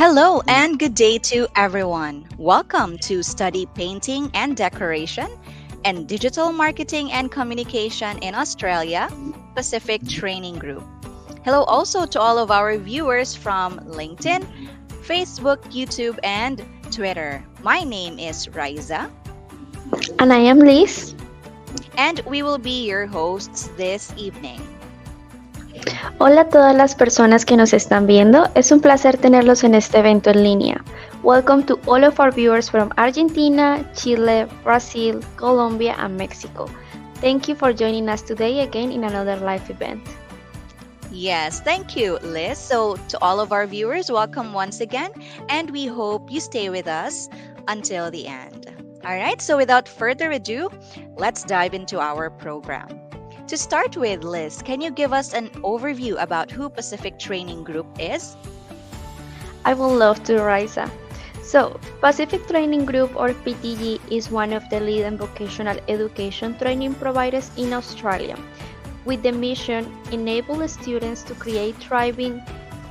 Hello and good day to everyone. Welcome to Study Painting and Decoration and Digital Marketing and Communication in Australia Pacific Training Group. Hello also to all of our viewers from LinkedIn, Facebook, YouTube, and Twitter. My name is Riza, And I am Liz. and we will be your hosts this evening. Hola a todas las personas que nos están viendo. Es un placer tenerlos en este evento en línea. Welcome to all of our viewers from Argentina, Chile, Brazil, Colombia, and Mexico. Thank you for joining us today again in another live event. Yes, thank you, Liz. So, to all of our viewers, welcome once again, and we hope you stay with us until the end. All right, so without further ado, let's dive into our program. To start with, Liz, can you give us an overview about who Pacific Training Group is? I would love to, Raisa. So, Pacific Training Group or PTG is one of the leading vocational education training providers in Australia, with the mission enable students to create thriving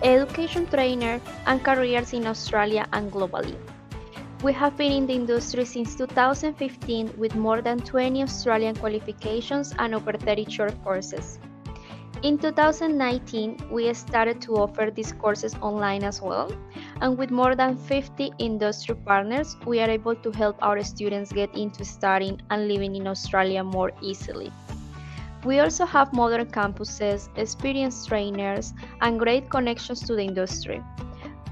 education trainer and careers in Australia and globally. We have been in the industry since 2015 with more than 20 Australian qualifications and over 30 short courses. In 2019, we started to offer these courses online as well, and with more than 50 industry partners, we are able to help our students get into studying and living in Australia more easily. We also have modern campuses, experienced trainers, and great connections to the industry.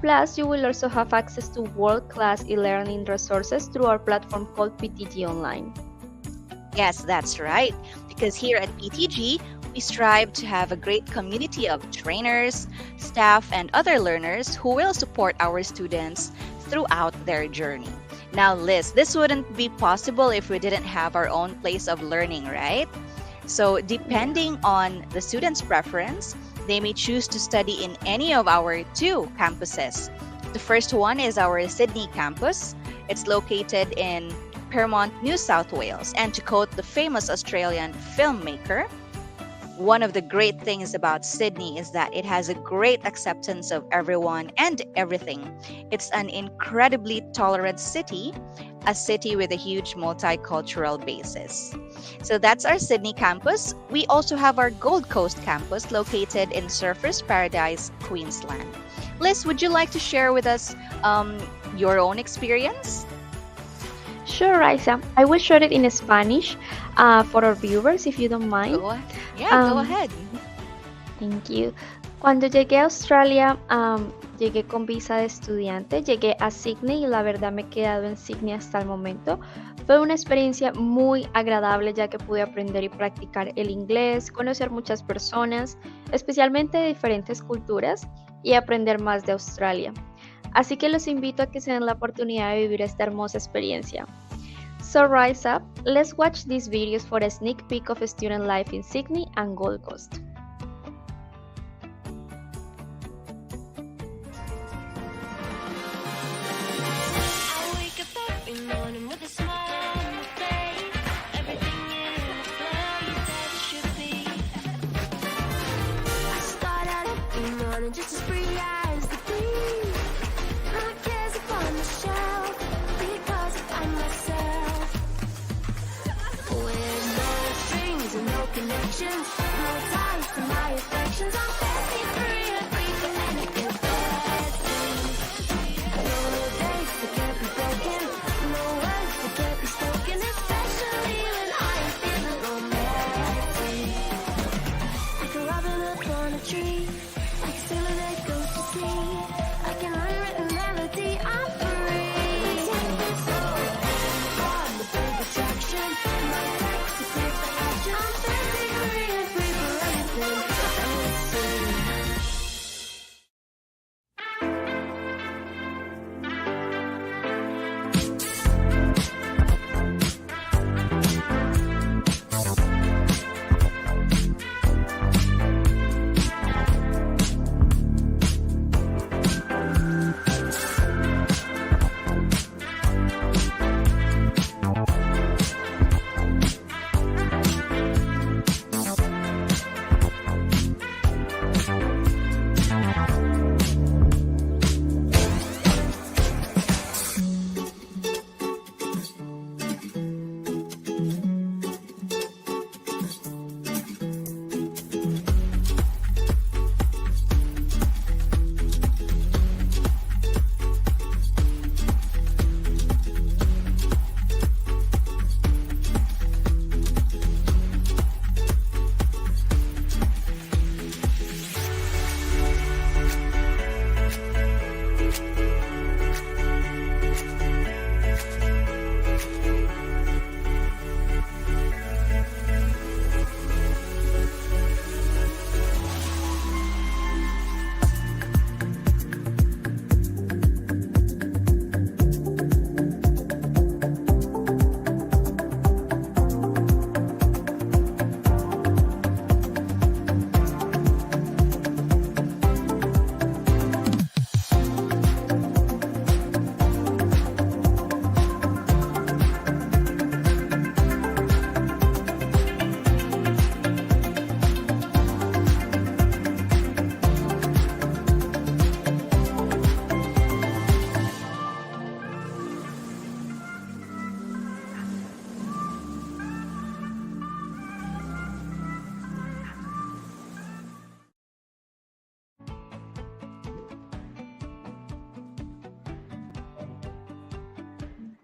Plus, you will also have access to world-class e-learning resources through our platform called PTG Online. Yes, that's right. Because here at PTG, we strive to have a great community of trainers, staff, and other learners who will support our students throughout their journey. Now, Liz, this wouldn't be possible if we didn't have our own place of learning, right? So, depending on the student's preference, they may choose to study in any of our two campuses. The first one is our Sydney campus. It's located in Pyrmont, New South Wales. And to quote the famous Australian filmmaker, one of the great things about Sydney is that it has a great acceptance of everyone and everything. It's an incredibly tolerant city, a city with a huge multicultural basis. So that's our Sydney campus. We also have our Gold Coast campus located in Surfers Paradise, Queensland. Liz, would you like to share with us your own experience? Sure, Raisa. I will share it in Spanish for our viewers, if you don't mind. Go ahead. Thank you. Cuando llegué a Australia, llegué con visa de estudiante, llegué a Sydney y la verdad me he quedado en Sydney hasta el momento. Fue una experiencia muy agradable ya que pude aprender y practicar el inglés, conocer muchas personas, especialmente de diferentes culturas y aprender más de Australia. Así que los invito a que se den la oportunidad de vivir esta hermosa experiencia. So rise up, let's watch these videos for a sneak peek of student life in Sydney and Gold Coast. Just as free as the bee. My cares upon the shelf because I find myself with no strings and no connections, no ties to my affections. I'm very free and free from anything bad things. No dates that can't be broken, no words that can't be spoken, especially when I am feeling romantic. Like a robin up on a tree. Like a sailor that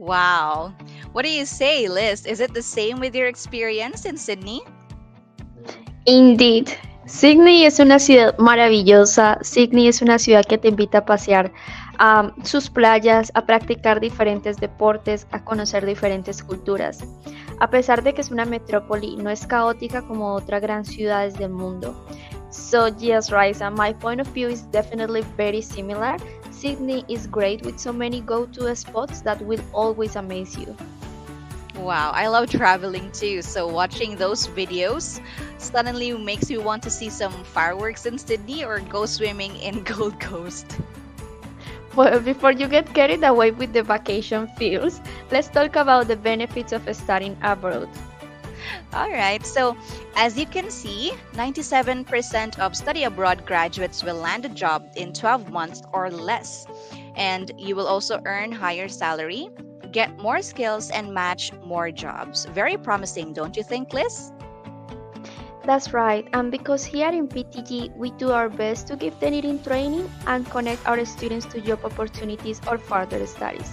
Wow. What do you say, Liz? Is it the same with your experience in Sydney? Indeed. Sydney es una ciudad maravillosa. Sydney es una ciudad que te invita a pasear a sus playas, a practicar diferentes deportes, a conocer diferentes culturas. A pesar de que es una metrópoli, no es caótica como otras gran ciudades del mundo. So yes, Raisa, my point of view is definitely very similar. Sydney is great with so many go-to spots that will always amaze you. Wow, I love traveling too. So watching those videos suddenly makes me want to see some fireworks in Sydney or go swimming in Gold Coast. Well, before you get carried away with the vacation feels, let's talk about the benefits of studying abroad. All right, so as you can see, 97% of study abroad graduates will land a job in 12 months or less. And you will also earn higher salary, get more skills, and match more jobs. Very promising, don't you think, Liz? That's right, and because here in PTG we do our best to give the needed training and connect our students to job opportunities or further studies.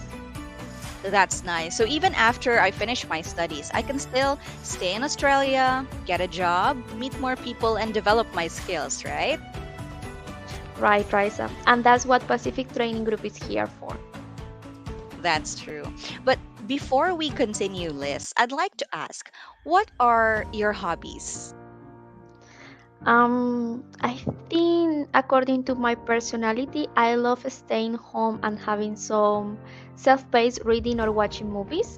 That's nice. So even after I finish my studies, I can still stay in Australia, get a job, meet more people, and develop my skills, right? Right, Raisa, and that's what Pacific Training Group is here for. That's true. But before we continue, Liz, I'd like to ask, what are your hobbies? I think according to my personality, I love staying home and having some self-paced reading or watching movies.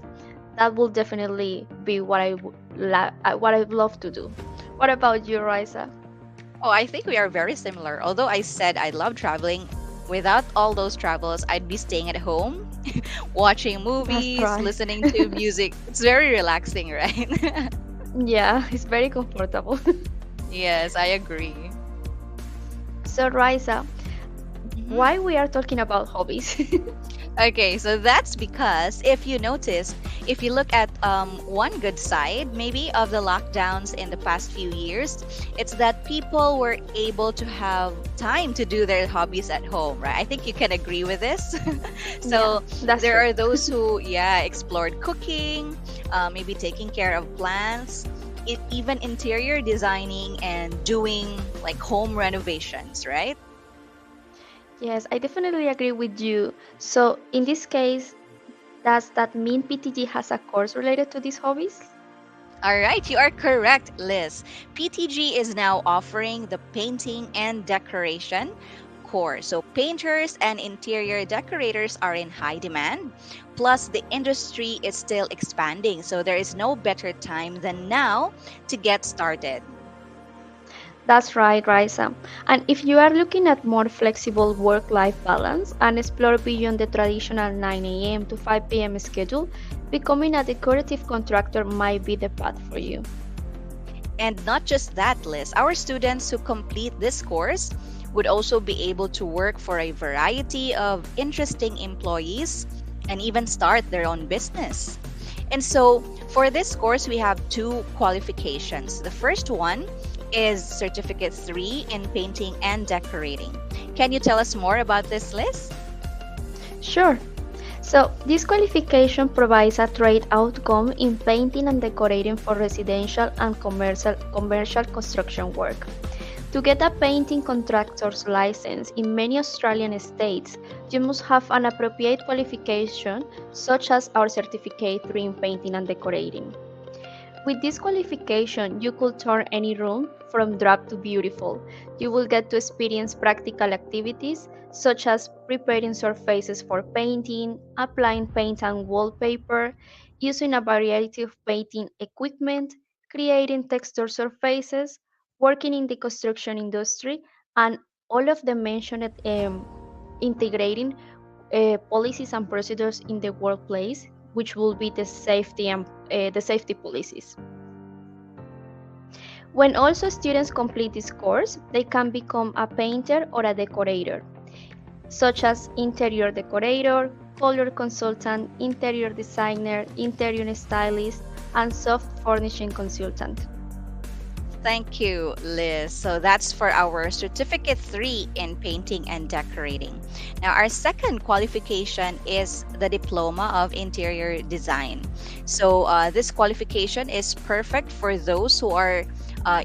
That will definitely be what I love to do. What about you, Raisa? Oh, I think we are very similar. Although I said I love traveling, without all those travels, I'd be staying at home, watching That's movies, right. listening to music. It's very relaxing, right? Yeah, it's very comfortable. Yes, I agree. So, Raisa, Mhm. why we are talking about hobbies? Okay, so that's because if you notice, if you look at one good side, maybe of the lockdowns in the past few years, it's that people were able to have time to do their hobbies at home, right? I think you can agree with this. Yeah, So that's there true. are those who, yeah, explored cooking, maybe taking care of plants, even interior designing and doing like home renovations, right? Yes, I definitely agree with you. So, in this case, does that mean PTG has a course related to these hobbies? All right, you are correct, Liz. PTG is now offering the painting and decoration course. So, painters and interior decorators are in high demand. Plus, the industry is still expanding. So, there is no better time than now to get started. That's right, Raisa. And if you are looking at more flexible work-life balance and explore beyond the traditional 9 a.m. to 5 p.m. schedule, becoming a decorative contractor might be the path for you. And not just that, Liz, our students who complete this course would also be able to work for a variety of interesting employees and even start their own business. And so for this course, we have two qualifications. The first one is Certificate 3 in Painting and Decorating. Can you tell us more about this, Liz? Sure. So, this qualification provides a trade outcome in painting and decorating for residential and commercial construction work. To get a painting contractor's license in many Australian states, you must have an appropriate qualification, such as our Certificate 3 in Painting and Decorating. With this qualification, you could turn any room from drab to beautiful. You will get to experience practical activities such as preparing surfaces for painting, applying paint and wallpaper, using a variety of painting equipment, creating textured surfaces, working in the construction industry, and all of the mentioned integrating policies and procedures in the workplace, which will be the safety policies. When also students complete this course, they can become a painter or a decorator, such as interior decorator, color consultant, interior designer, interior stylist, and soft furnishing consultant. Thank you, Liz. So that's for our Certificate 3 in Painting and Decorating. Now, our second qualification is the Diploma of Interior Design. So, this qualification is perfect for those who are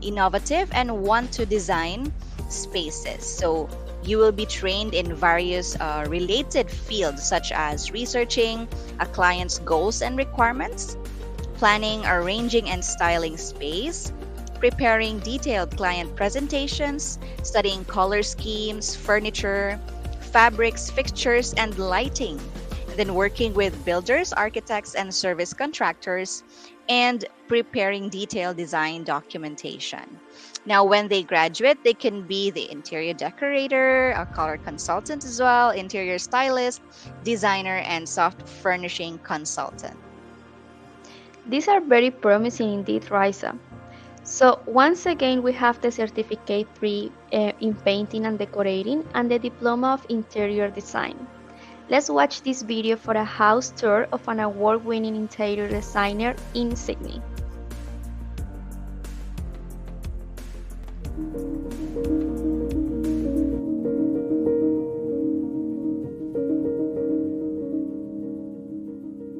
innovative and want to design spaces. So, you will be trained in various related fields such as researching a client's goals and requirements, planning, arranging, and styling space, preparing detailed client presentations, studying color schemes, furniture, fabrics, fixtures, and lighting, then working with builders, architects, and service contractors, and preparing detailed design documentation. Now, when they graduate, they can be the interior decorator, a color consultant as well, interior stylist, designer, and soft furnishing consultant. These are very promising indeed, Raisa. So once again, we have the Certificate 3 in Painting and Decorating and the Diploma of Interior Design. Let's watch this video for a house tour of an award-winning interior designer in Sydney.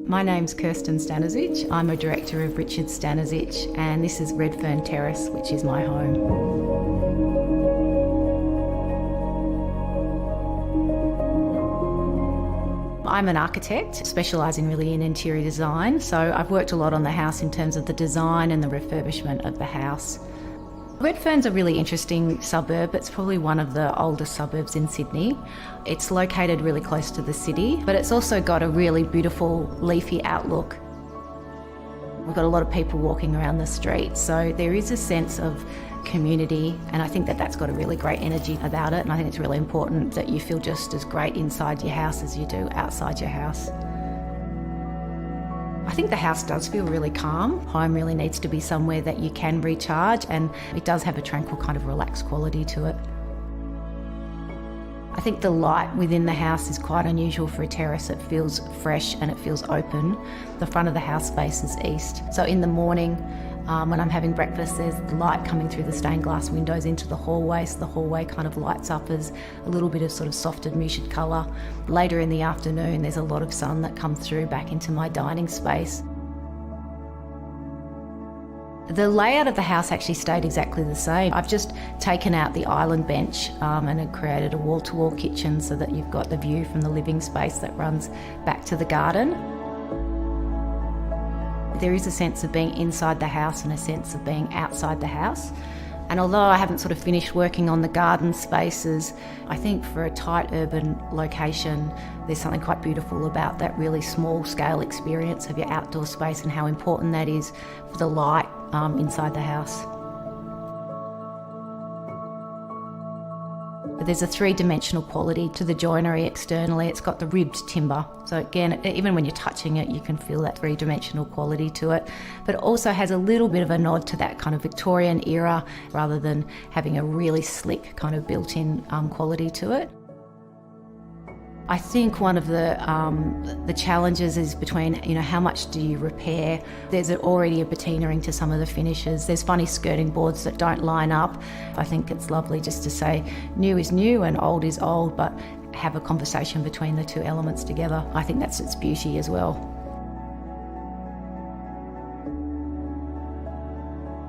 My name's Kirsten Stanisic. I'm a director of Richard Stanisic, and this is Redfern Terrace, which is my home. I'm an architect specialising really in interior design, so I've worked a lot on the house in terms of the design and the refurbishment of the house. Redfern's a really interesting suburb. It's probably one of the oldest suburbs in Sydney. It's located really close to the city, but it's also got a really beautiful leafy outlook. We've got a lot of people walking around the streets, so there is a sense of community, and I think that that's got a really great energy about it, and I think it's really important that you feel just as great inside your house as you do outside your house. I think the house does feel really calm. Home really needs to be somewhere that you can recharge, and it does have a tranquil kind of relaxed quality to it. I think the light within the house is quite unusual for a terrace. It feels fresh and it feels open. The front of the house faces east. So in the morning, when I'm having breakfast, there's the light coming through the stained glass windows into the hallway, so the hallway kind of lights up as a little bit of sort of softer muted colour. Later in the afternoon, there's a lot of sun that comes through back into my dining space. The layout of the house actually stayed exactly the same. I've just taken out the island bench and have created a wall-to-wall kitchen so that you've got the view from the living space that runs back to the garden. There is a sense of being inside the house and a sense of being outside the house. And although I haven't sort of finished working on the garden spaces, I think for a tight urban location, there's something quite beautiful about that really small scale experience of your outdoor space and how important that is for the light inside the house. But there's a three-dimensional quality to the joinery externally. It's got the ribbed timber. So again, even when you're touching it, you can feel that three-dimensional quality to it. But it also has a little bit of a nod to that kind of Victorian era rather than having a really slick kind of built-in quality to it. I think one of the challenges is between, how much do you repair? There's already a patinaing to some of the finishes. There's funny skirting boards that don't line up. I think it's lovely just to say new is new and old is old, but have a conversation between the two elements together. I think that's its beauty as well.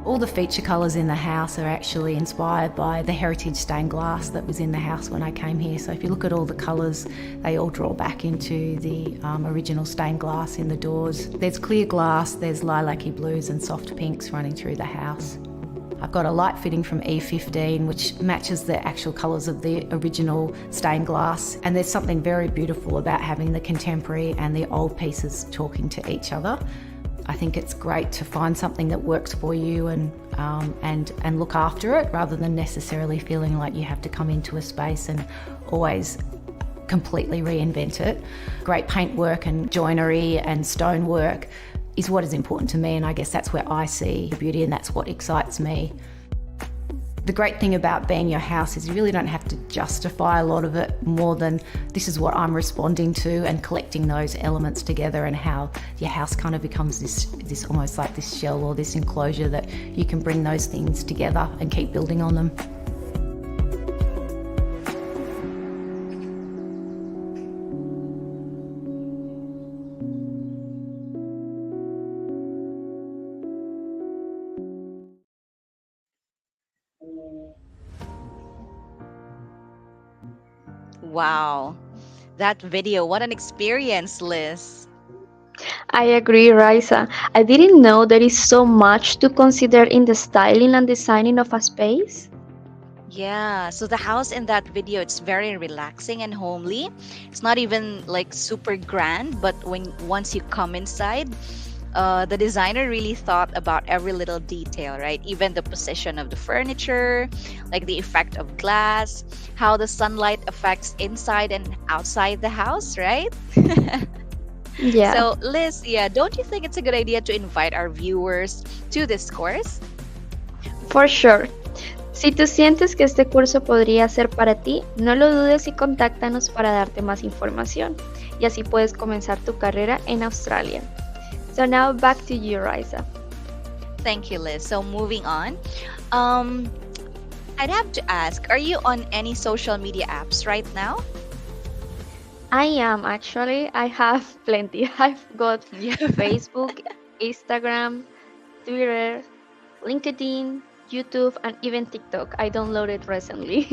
All the feature colours in the house are actually inspired by the heritage stained glass that was in the house when I came here. So if you look at all the colours, they all draw back into the original stained glass in the doors. There's clear glass, there's lilac-y blues and soft pinks running through the house. I've got a light fitting from E15 which matches the actual colours of the original stained glass, and there's something very beautiful about having the contemporary and the old pieces talking to each other. I think it's great to find something that works for you and look after it rather than necessarily feeling like you have to come into a space and always completely reinvent it. Great paintwork and joinery and stonework is what is important to me, and I guess that's where I see the beauty and that's what excites me. the great thing about being your house is you really don't have to justify a lot of it more than this is what I'm responding to, and collecting those elements together, and how your house kind of becomes this almost like this shell or this enclosure that you can bring those things together and keep building on them. Wow. That video, what an experience, Liz. I agree, Raisa. I didn't know there is so much to consider in the styling and designing of a space. Yeah, so the house in that video, it's very relaxing and homely. It's not even like super grand, but when once you come inside, the designer really thought about every little detail, right? Even the position of the furniture, like the effect of glass, how the sunlight affects inside and outside the house, right? Yeah. So, Liz, yeah, don't you think it's a good idea to invite our viewers to this course? For sure. Si tú sientes que este curso podría ser para ti, no lo dudes y contáctanos para darte más información. Y así puedes comenzar tu carrera en Australia. So now back to you, Raisa. Thank you, Liz. So, moving on. I'd have to ask, are you on any social media apps right now? I am actually. I have plenty. I've got Yeah. Facebook, Instagram, Twitter, LinkedIn, YouTube, and even TikTok. I downloaded recently.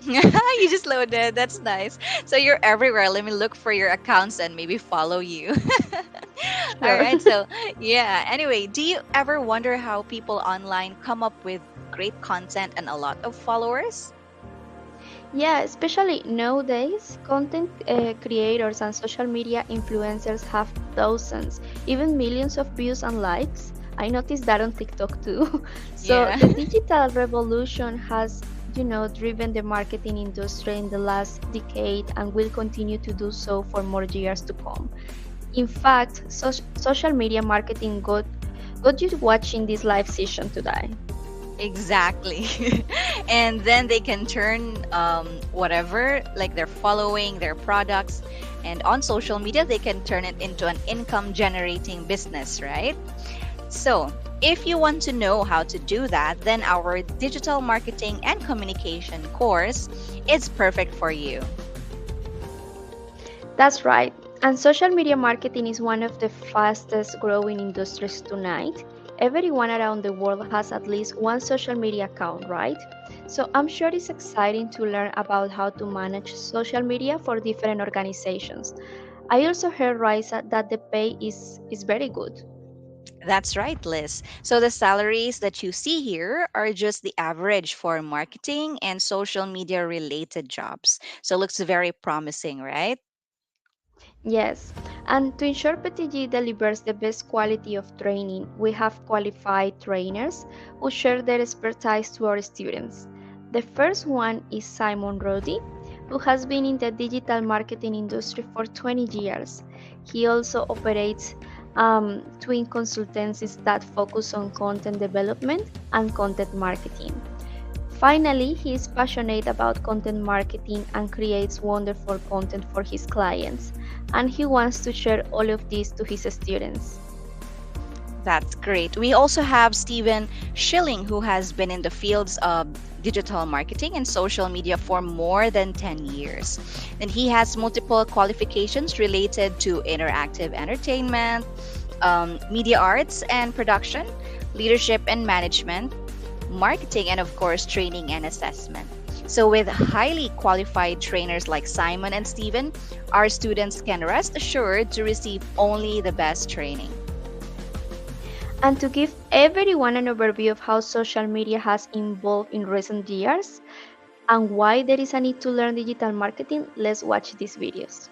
You just loaded. That's nice. So you're everywhere. Let me look for your accounts and maybe follow you. All Sure. right. So, yeah. Anyway, do you ever wonder how people online come up with great content and a lot of followers? Yeah, especially nowadays, content creators and social media influencers have thousands, even millions of views and likes. I noticed that on TikTok too. So Yeah. the digital revolution has, driven the marketing industry in the last decade and will continue to do so for more years to come. In fact, social media marketing got you watching this live session today. Exactly. And then they can turn whatever, like they're following their products, and on social media, they can turn it into an income generating business, right? So, if you want to know how to do that, then our digital marketing and communication course is perfect for you. That's right. And social media marketing is one of the fastest growing industries tonight. Everyone around the world has at least one social media account, right? So I'm sure it's exciting to learn about how to manage social media for different organizations. I also heard, Raisa, that the pay is very good. That's right, Liz. So the salaries that you see here are just the average for marketing and social media related jobs. So it looks very promising, right? Yes, and to ensure PTG delivers the best quality of training, we have qualified trainers who share their expertise to our students. The first one is Simon Roddy, who has been in the digital marketing industry for 20 years. He also operates twin consultancies that focus on content development and content marketing. Finally, he is passionate about content marketing and creates wonderful content for his clients, and he wants to share all of this to his students. That's great. We also have Stephen Schilling, who has been in the fields of digital marketing and social media for more than 10 years. And he has multiple qualifications related to interactive entertainment, media arts and production, leadership and management, marketing, and of course, training and assessment. So, with highly qualified trainers like Simon and Stephen, our students can rest assured to receive only the best training. And to give everyone an overview of how social media has evolved in recent years and why there is a need to learn digital marketing, let's watch these videos.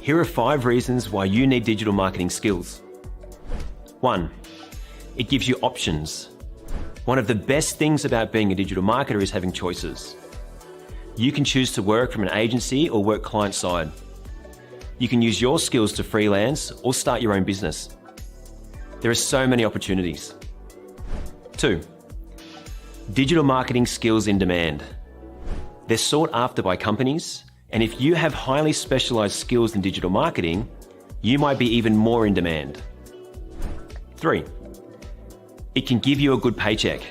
Here are 5 reasons why you need digital marketing skills. 1. It gives you options. One of the best things about being a digital marketer is having choices. You can choose to work from an agency or work client side. You can use your skills to freelance or start your own business. There are so many opportunities. 2. Digital marketing skills in demand. They're sought after by companies, and if you have highly specialized skills in digital marketing, you might be even more in demand. 3. It can give you a good paycheck.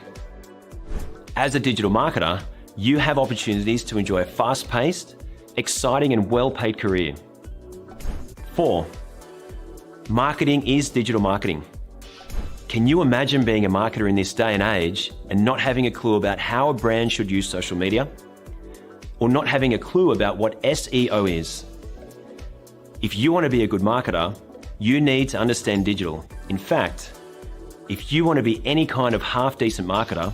As a digital marketer, you have opportunities to enjoy a fast-paced, exciting and well-paid career. 4. Marketing is digital marketing. Can you imagine being a marketer in this day and age and not having a clue about how a brand should use social media? Or not having a clue about what SEO is? If you want to be a good marketer, you need to understand digital. In fact, if you want to be any kind of half-decent marketer,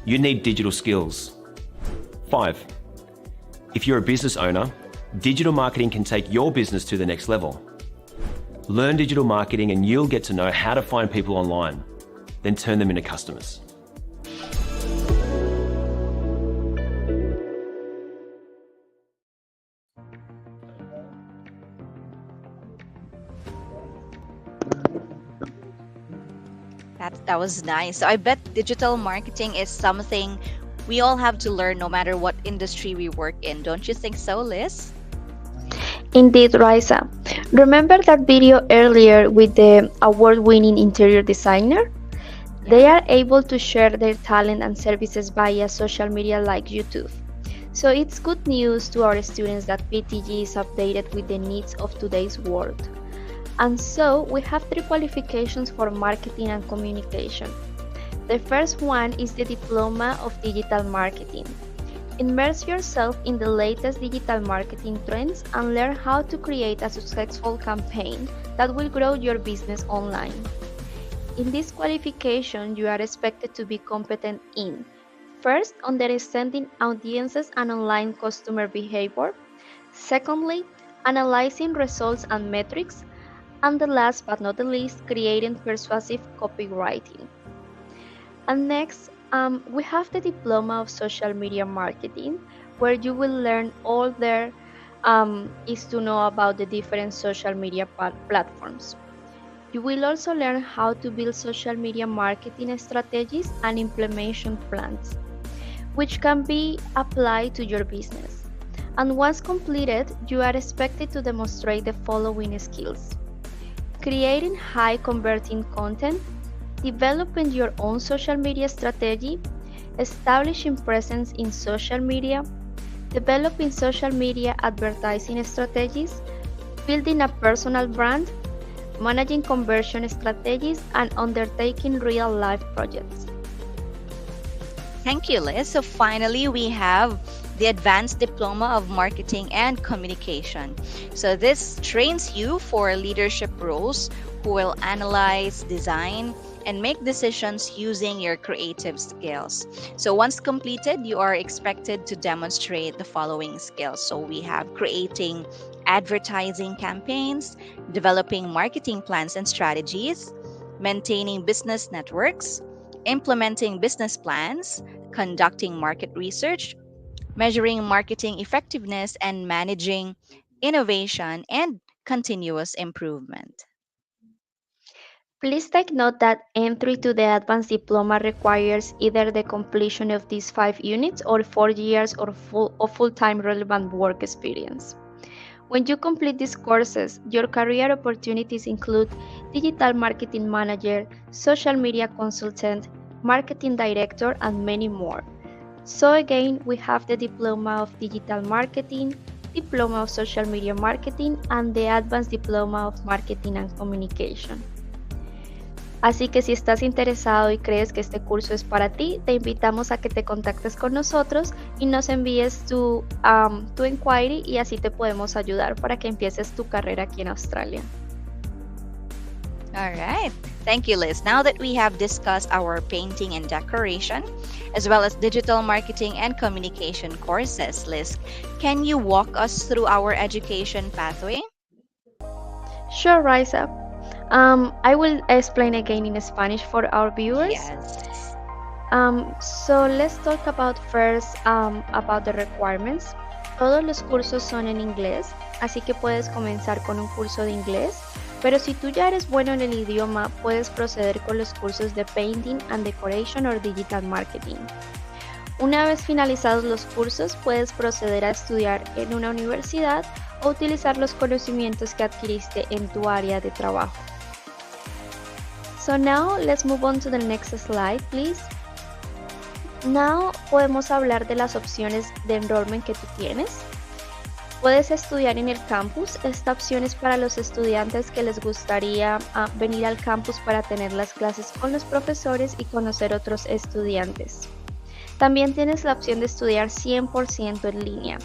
you need digital skills. 5. If you're a business owner, digital marketing can take your business to the next level. Learn digital marketing and you'll get to know how to find people online, then turn them into customers. That was nice. So I bet digital marketing is something we all have to learn no matter what industry we work in. Don't you think so, Liz? Indeed, Raisa. Remember that video earlier with the award-winning interior designer? They are able to share their talent and services via social media like YouTube. So it's good news to our students that PTG is updated with the needs of today's world. And so we have 3 qualifications for marketing and communication. The first one is the Diploma of Digital Marketing. Immerse yourself in the latest digital marketing trends and learn how to create a successful campaign that will grow your business online. In this qualification, you are expected to be competent in: first, understanding audiences and online customer behavior; secondly, analyzing results and metrics; and the last but not the least, creating persuasive copywriting. And next, we have the Diploma of Social Media Marketing, where you will learn all there is to know about the different social media platforms. You will also learn how to build social media marketing strategies and implementation plans, which can be applied to your business. And once completed, you are expected to demonstrate the following skills: creating high converting content, developing your own social media strategy, establishing presence in social media, developing social media advertising strategies, building a personal brand, managing conversion strategies, and undertaking real-life projects. Thank you, Liz. So finally, we have the Advanced Diploma of Marketing and Communication. So this trains you for leadership roles who will analyze, design, and make decisions using your creative skills. So once completed, you are expected to demonstrate the following skills. So we have creating advertising campaigns, developing marketing plans and strategies, maintaining business networks, implementing business plans, conducting market research, measuring marketing effectiveness, and managing innovation and continuous improvement. Please take note that entry to the advanced diploma requires either the completion of these 5 units or 4 years of full-time relevant work experience. When you complete these courses, your career opportunities include digital marketing manager, social media consultant, marketing director, and many more. So again, we have the Diploma of Digital Marketing, Diploma of Social Media Marketing, and the Advanced Diploma of Marketing and Communication. Así que si estás interesado y crees que este curso es para ti, te invitamos a que te contactes con nosotros y nos envíes tu inquiry y así te podemos ayudar para que empieces tu carrera aquí en Australia. All right. Thank you, Liz. Now that we have discussed our painting and decoration, as well as digital marketing and communication courses, Liz, can you walk us through our education pathway? Sure, Raisa. I will explain again in Spanish for our viewers. Yes. So let's talk about first about the requirements. Todos los cursos son en inglés, así que puedes comenzar con un curso de inglés, pero si tú ya eres bueno en el idioma, puedes proceder con los cursos de Painting and Decoration o Digital Marketing. Una vez finalizados los cursos, puedes proceder a estudiar en una universidad o utilizar los conocimientos que adquiriste en tu área de trabajo. So now let's move on to the next slide, please. Now podemos hablar de las opciones de enrollment que tú tienes. Puedes estudiar en el campus. Esta opción es para los estudiantes que les gustaría venir al campus para tener las clases con los profesores y conocer otros estudiantes. También tienes la opción de estudiar 100% en línea.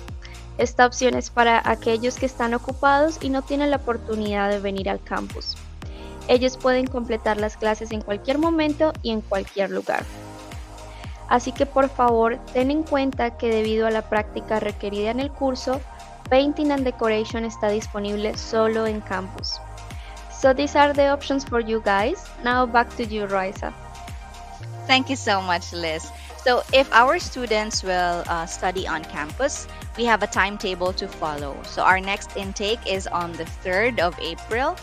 Esta opción es para aquellos que están ocupados y no tienen la oportunidad de venir al campus. Ellos pueden completar las clases en cualquier momento y en cualquier lugar. Así que por favor, ten en cuenta que debido a la práctica requerida en el curso, Painting and Decoration está disponible solo en campus. So these are the options for you guys. Now back to you, Raisa. Thank you so much, Liz. So if our students will study on campus, we have a timetable to follow. So our next intake is on the 3rd of April.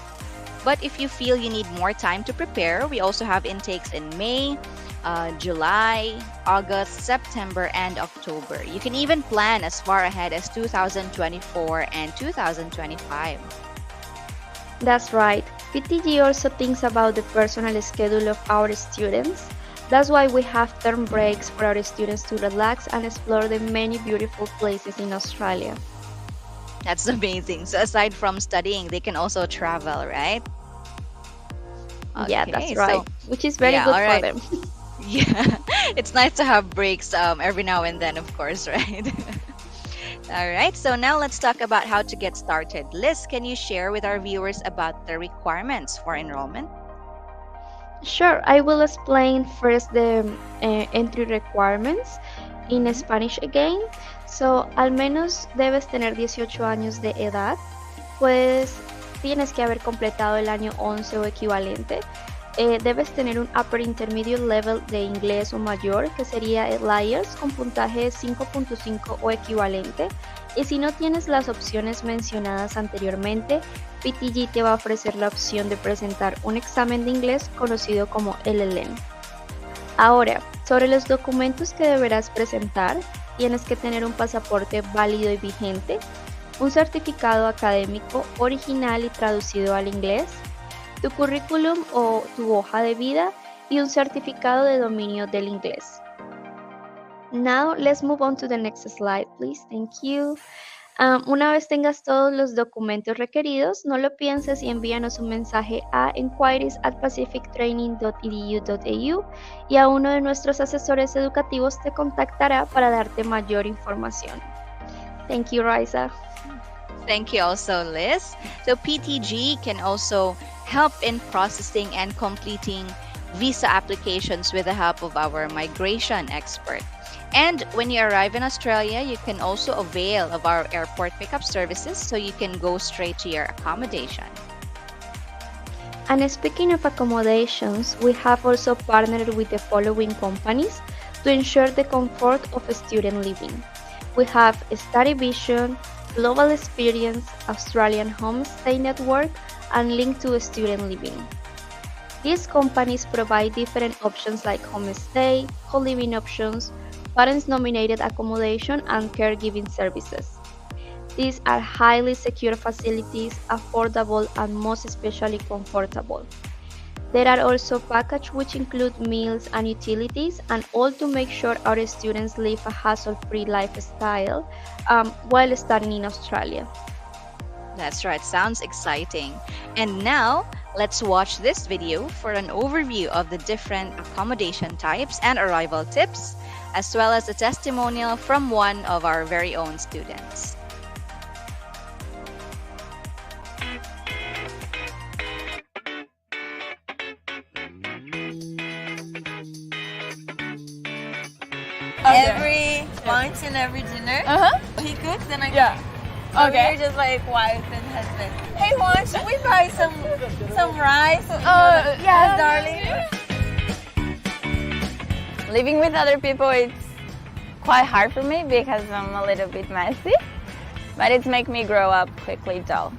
But if you feel you need more time to prepare, we also have intakes in May, July, August, September, and October. You can even plan as far ahead as 2024 and 2025. That's right. PTG also thinks about the personal schedule of our students. That's why we have term breaks for our students to relax and explore the many beautiful places in Australia. That's amazing. So aside from studying, they can also travel, right? Yeah, Okay, that's right. so- Which is very Yeah, good all right. for them. Yeah, it's nice to have breaks every now and then, of course, right? All right, so now let's talk about how to get started. Liz, can you share with our viewers about the requirements for enrollment? Sure, I will explain first the entry requirements in Spanish again. So, al menos debes tener 18 años de edad, pues tienes que haber completado el año 11 o equivalente. Debes tener un upper intermediate level de inglés o mayor, que sería el IELTS con puntaje 5.5 o equivalente. Y si no tienes las opciones mencionadas anteriormente, PTG te va a ofrecer la opción de presentar un examen de inglés conocido como LLM. Ahora, sobre los documentos que deberás presentar, tienes que tener un pasaporte válido y vigente, un certificado académico original y traducido al inglés, tu currículum o tu hoja de vida y un certificado de dominio del inglés. Now, let's move on to the next slide, please. Thank you. Una vez tengas todos los documentos requeridos, no lo pienses y envíanos un mensaje a enquiries@pacifictraining.edu.au y a uno de nuestros asesores educativos te contactará para darte mayor información. Thank you, Raisa. Thank you also, Liz. So PTG can also help in processing and completing visa applications with the help of our migration expert. And when you arrive in Australia, you can also avail of our airport pickup services so you can go straight to your accommodation. And speaking of accommodations, we have also partnered with the following companies to ensure the comfort of student living. We have Study Vision, Global Experience, Australian Homestay Network, and Link to Student Living. These companies provide different options like homestay, co-living options, parents-nominated accommodation, and caregiving services. These are highly secure facilities, affordable, and most especially comfortable. There are also packages which include meals and utilities, and all to make sure our students live a hassle-free lifestyle while studying in Australia. That's right, sounds exciting. And now, let's watch this video for an overview of the different accommodation types and arrival tips, as well as a testimonial from one of our very own students. Every lunch and every dinner. He cooks and I Yeah. Okay. We're just like wife and husband. Hey, Juan, should we buy some rice? Yes, darling. Living with other people, it's quite hard for me because I'm a little bit messy, but it's make me grow up quickly though.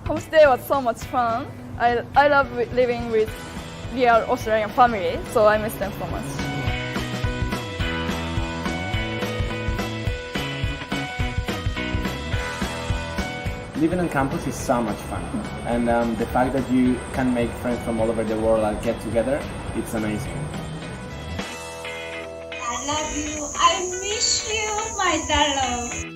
Homestay was so much fun. I love living with real Australian family, so I miss them so much. Living on campus is so much fun, and the fact that you can make friends from all over the world and get together, it's amazing. I love you. I miss you, my darling.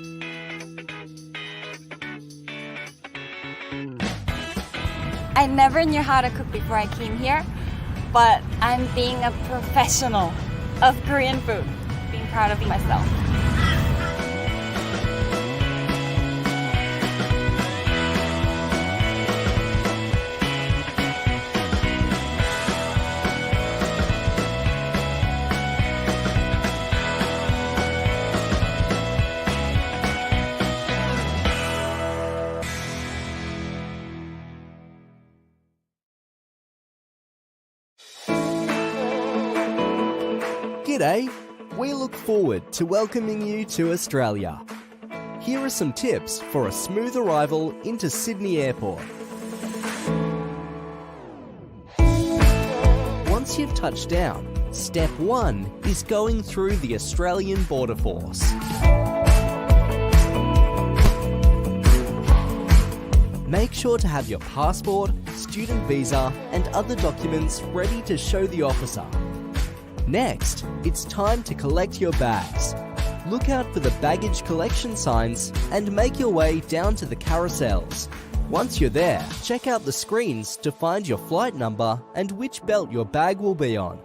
I never knew how to cook before I came here, but I'm being a professional of Korean food, being proud of myself. G'day! We look forward to welcoming you to Australia. Here are some tips for a smooth arrival into Sydney Airport. Once you've touched down, step 1 is going through the Australian Border Force. Make sure to have your passport, student visa and other documents ready to show the officer. Next, it's time to collect your bags. Look out for the baggage collection signs and make your way down to the carousels. Once you're there, check out the screens to find your flight number and which belt your bag will be on.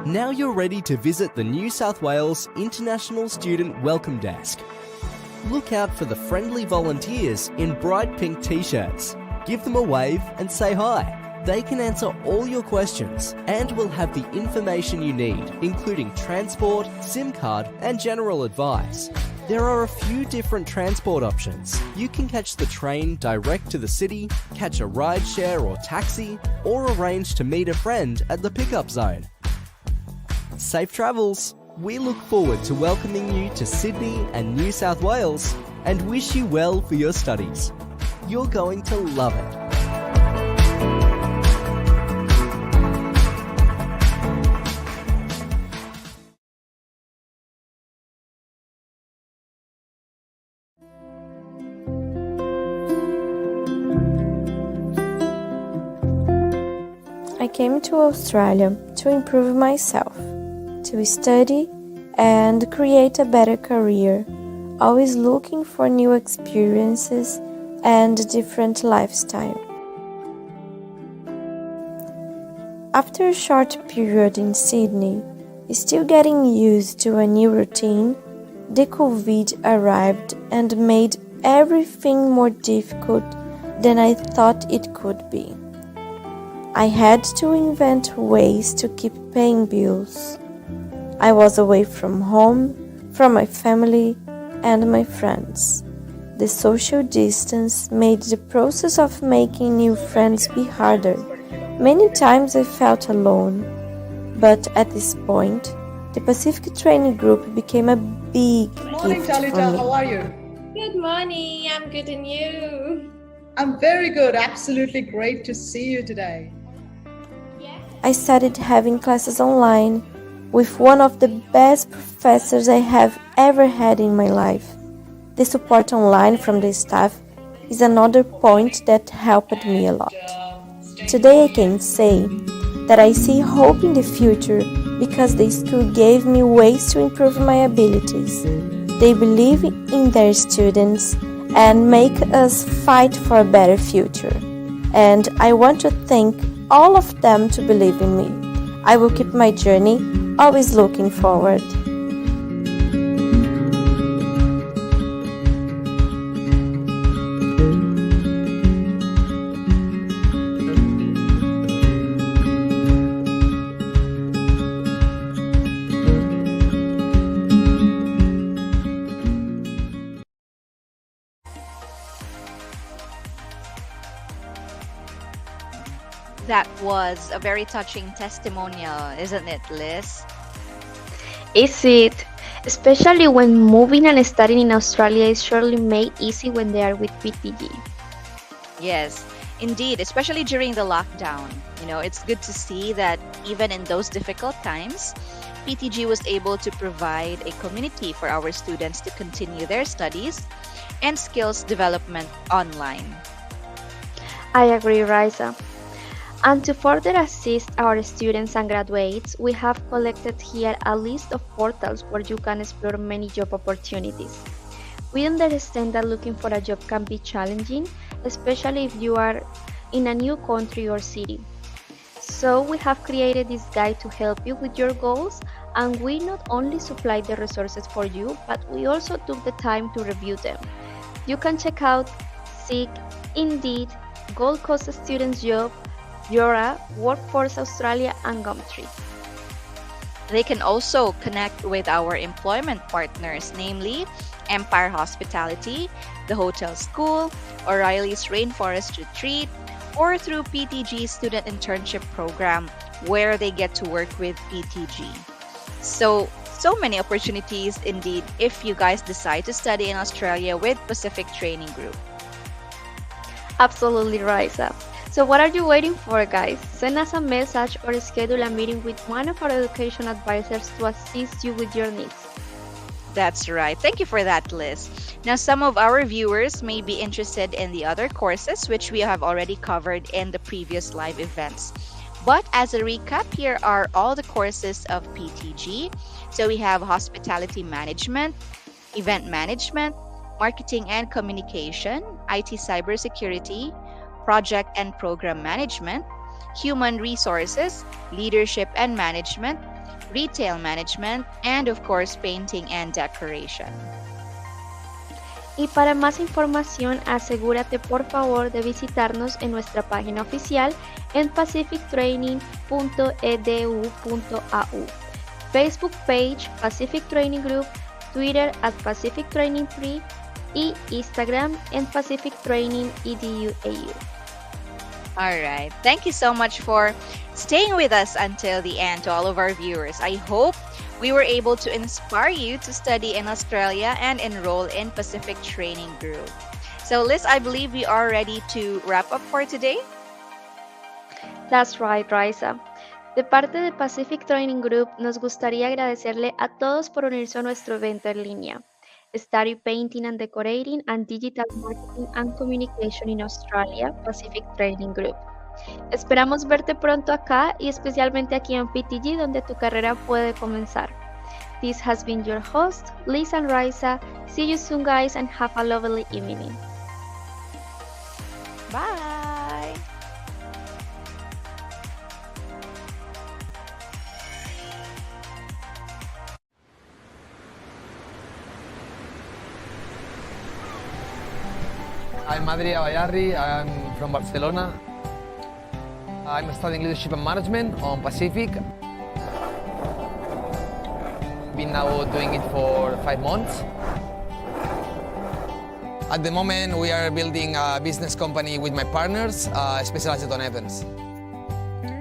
Now you're ready to visit the New South Wales International Student Welcome Desk. Look out for the friendly volunteers in bright pink t-shirts. Give them a wave and say hi. They can answer all your questions and will have the information you need, including transport, SIM card, and general advice. There are a few different transport options. You can catch the train direct to the city, catch a rideshare or taxi, or arrange to meet a friend at the pickup zone. Safe travels! We look forward to welcoming you to Sydney and New South Wales and wish you well for your studies. You're going to love it. I came to Australia to improve myself, to study and create a better career, always looking for new experiences and different lifestyle. After a short period in Sydney, still getting used to a new routine, the COVID arrived and made everything more difficult than I thought it could be. I had to invent ways to keep paying bills. I was away from home, from my family and my friends. The social distance made the process of making new friends be harder. Many times I felt alone, but at this point, the Pacific Training Group became a big Morning, gift Talita. for me. How are you? Good morning. I'm good, and you? I'm very good. Absolutely great to see you today. I started having classes online with one of the best professors I have ever had in my life. The support online from the staff is another point that helped me a lot. Today I can say that I see hope in the future because the school gave me ways to improve my abilities. They believe in their students and make us fight for a better future. And I want to thank all of them to believe in me. I will keep my journey, always looking forward. That was a very touching testimonial, isn't it, Liz? Is it? Especially when moving and studying in Australia is surely made easy when they are with PTG. Yes, indeed, especially during the lockdown. It's good to see that even in those difficult times, PTG was able to provide a community for our students to continue their studies and skills development online. I agree, Raisa. And to further assist our students and graduates, we have collected here a list of portals where you can explore many job opportunities. We understand that looking for a job can be challenging, especially if you are in a new country or city. So we have created this guide to help you with your goals, and we not only supply the resources for you, but we also took the time to review them. You can check out Seek, Indeed, Gold Coast Students Job, Yora, Workforce Australia, and Gumtree. They can also connect with our employment partners, namely Empire Hospitality, the Hotel School, O'Reilly's Rainforest Retreat, or through PTG's Student Internship Program, where they get to work with PTG. So many opportunities indeed if you guys decide to study in Australia with Pacific Training Group. Absolutely, Raisa. So what are you waiting for, guys? Send us a message or schedule a meeting with one of our education advisors to assist you with your needs. That's right. Thank you for that, Liz. Now, some of our viewers may be interested in the other courses, which we have already covered in the previous live events. But as a recap, here are all the courses of PTG. So we have Hospitality Management, Event Management, Marketing and Communication, IT Cybersecurity, Project and Program Management, Human Resources, Leadership and Management, Retail Management, and of course, Painting and Decoration. Y para más información, asegúrate por favor de visitarnos en nuestra página oficial en pacifictraining.edu.au, Facebook page Pacific Training Group, Twitter @PacificTraining3 y Instagram en Pacific Training EDUAU. All right. Thank you so much for staying with us until the end, to all of our viewers. I hope we were able to inspire you to study in Australia and enroll in Pacific Training Group. So, Liz, I believe we are ready to wrap up for today. That's right, Raisa. De parte de Pacific Training Group, nos gustaría agradecerle a todos por unirse a nuestro evento en línea. Study Painting and Decorating and Digital Marketing and Communication in Australia, Pacific Training Group. Esperamos verte pronto acá y especialmente aquí en PTG, donde tu carrera puede comenzar. This has been your host, Liz and Raisa. See you soon, guys, and have a lovely evening. Bye. I'm Adria Bayarri, I'm from Barcelona. I'm studying leadership and management on Pacific. Been now doing it for 5 months. At the moment, we are building a business company with my partners, specialized on events.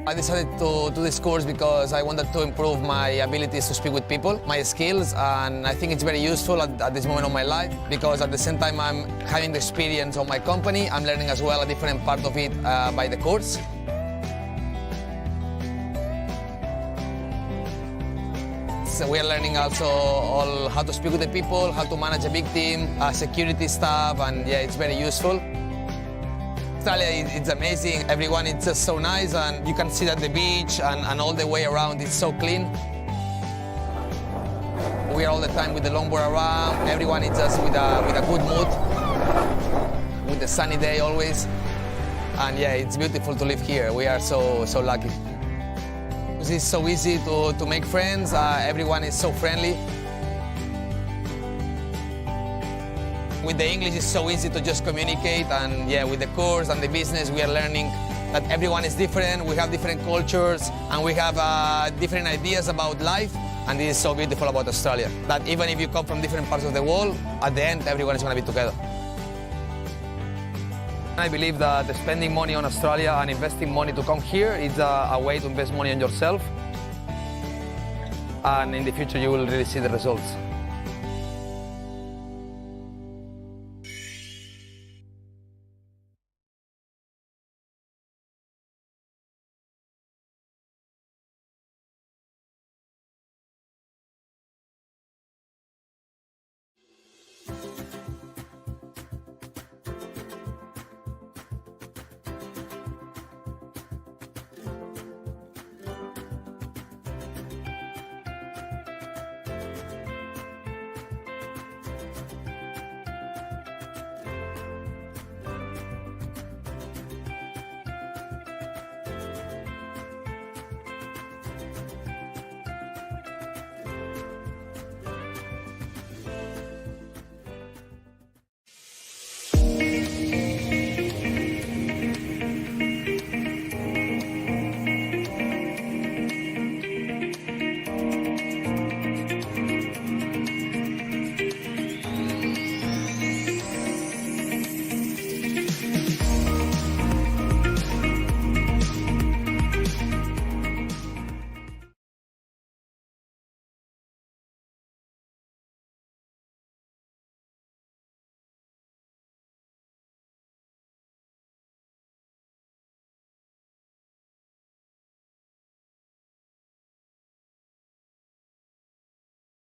I decided to do this course because I wanted to improve my abilities to speak with people, my skills, and I think it's very useful at this moment of my life because at the same time I'm having the experience of my company, I'm learning as well a different part of it by the course. So we are learning also all how to speak with the people, how to manage a big team, security stuff, and yeah, it's very useful. Australia, it's amazing. Everyone is just so nice, and you can see that the beach and all the way around is so clean. We are all the time with the longboard around. Everyone is just with a good mood, with a sunny day always. And yeah, it's beautiful to live here. We are so lucky. It's so easy to make friends. Everyone is so friendly. With the English, it's so easy to just communicate, and yeah, with the course and the business, we are learning that everyone is different, we have different cultures, and we have different ideas about life, and this is so beautiful about Australia, that even if you come from different parts of the world, at the end, everyone is going to be together. I believe that spending money on Australia and investing money to come here is a way to invest money on yourself. And in the future, you will really see the results.